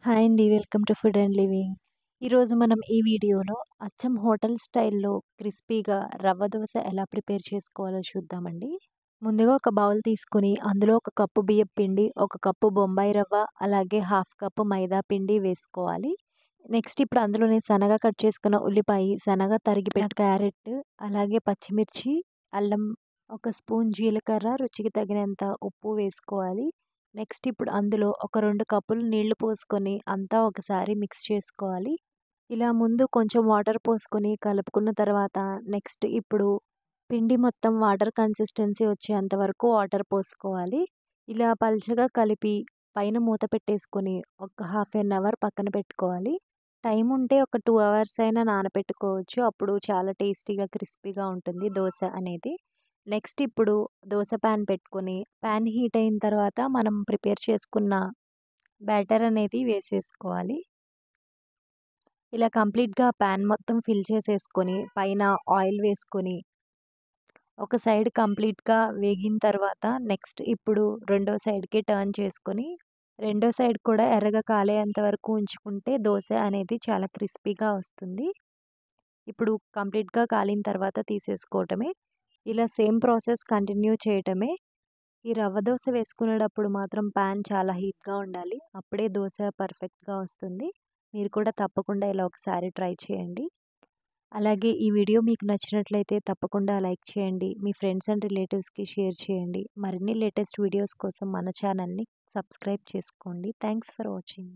Hi అండి. Welcome to food and living. ఈరోజు మనం ఈ వీడియోలో అచ్చం హోటల్ స్టైల్‌లో క్రిస్పీగా రవ్వ దోస ఎలా ప్రిపేర్ చేసుకోవాలో చూద్దామండి. ముందుగా ఒక బౌల్ తీసుకొని అందులో ఒక కప్పు బియ్యపు పిండి, ఒక కప్పు బొంబాయి రవ్వ, అలాగే హాఫ్ కప్పు మైదా పిండి వేసుకోవాలి. నెక్స్ట్ ఇప్పుడు అందులోనే సన్నగా కట్ చేసుకున్న ఉల్లిపాయ, సన్నగా తరిగి పెట్టిన క్యారెట్, అలాగే పచ్చిమిర్చి, అల్లం, ఒక స్పూన్ జీలకర్ర, రుచికి తగినంత ఉప్పు వేసుకోవాలి. నెక్స్ట్ ఇప్పుడు అందులో ఒక 2 కప్పులు నీళ్లు పోసుకొని అంతా ఒకసారి మిక్స్ చేసుకోవాలి. ఇలా ముందు కొంచెం వాటర్ పోసుకొని కలుపుకున్న తర్వాత నెక్స్ట్ ఇప్పుడు పిండి మొత్తం వాటర్ కన్సిస్టెన్సీ వచ్చేంత వరకు వాటర్ పోసుకోవాలి. ఇలా పల్చగా కలిపి పైన మూత పెట్టేసుకొని ఒక హాఫ్ ఎన్ అవర్ పక్కన పెట్టుకోవాలి. టైం ఉంటే ఒక 2 అవర్స్ అయినా నానబెట్టుకోవచ్చు. అప్పుడు చాలా టేస్టీగా క్రిస్పీగా ఉంటుంది దోస అనేది. నెక్స్ట్ ఇప్పుడు దోస పాన్ పెట్టుకొని, పాన్ హీట్ అయిన తర్వాత మనం ప్రిపేర్ చేసుకున్న బ్యాటర్ అనేది వేసేసుకోవాలి. ఇలా కంప్లీట్‌గా పాన్ మొత్తం ఫిల్ చేసేసుకొని, పైన ఆయిల్ వేసుకొని, ఒక సైడ్ కంప్లీట్‌గా వేగిన తర్వాత నెక్స్ట్ ఇప్పుడు రెండో సైడ్‌కి టర్న్ చేసుకొని, రెండో సైడ్ కూడా ఎర్రగా కాలేంత వరకు ఉంచుకుంటే దోస అనేది చాలా క్రిస్పీగా వస్తుంది. ఇప్పుడు కంప్లీట్‌గా కాలిన తర్వాత తీసేసుకోవటమే. ఇలా సేమ్ ప్రాసెస్ కంటిన్యూ చేయటమే. ఈ రవ్వ దోస వేసుకునేటప్పుడు మాత్రం పాన్ చాలా హీట్‌గా ఉండాలి. అప్పుడే దోస పర్ఫెక్ట్‌గా వస్తుంది. మీరు కూడా తప్పకుండా ఇలా ఒకసారి ట్రై చేయండి. అలాగే ఈ వీడియో మీకు నచ్చినట్లయితే తప్పకుండా లైక్ చేయండి. మీ ఫ్రెండ్స్ అండ్ రిలేటివ్స్‌కి షేర్ చేయండి. మరిన్ని లేటెస్ట్ వీడియోస్ కోసం మన ఛానల్‌ని సబ్స్క్రైబ్ చేసుకోండి. Thanks for watching.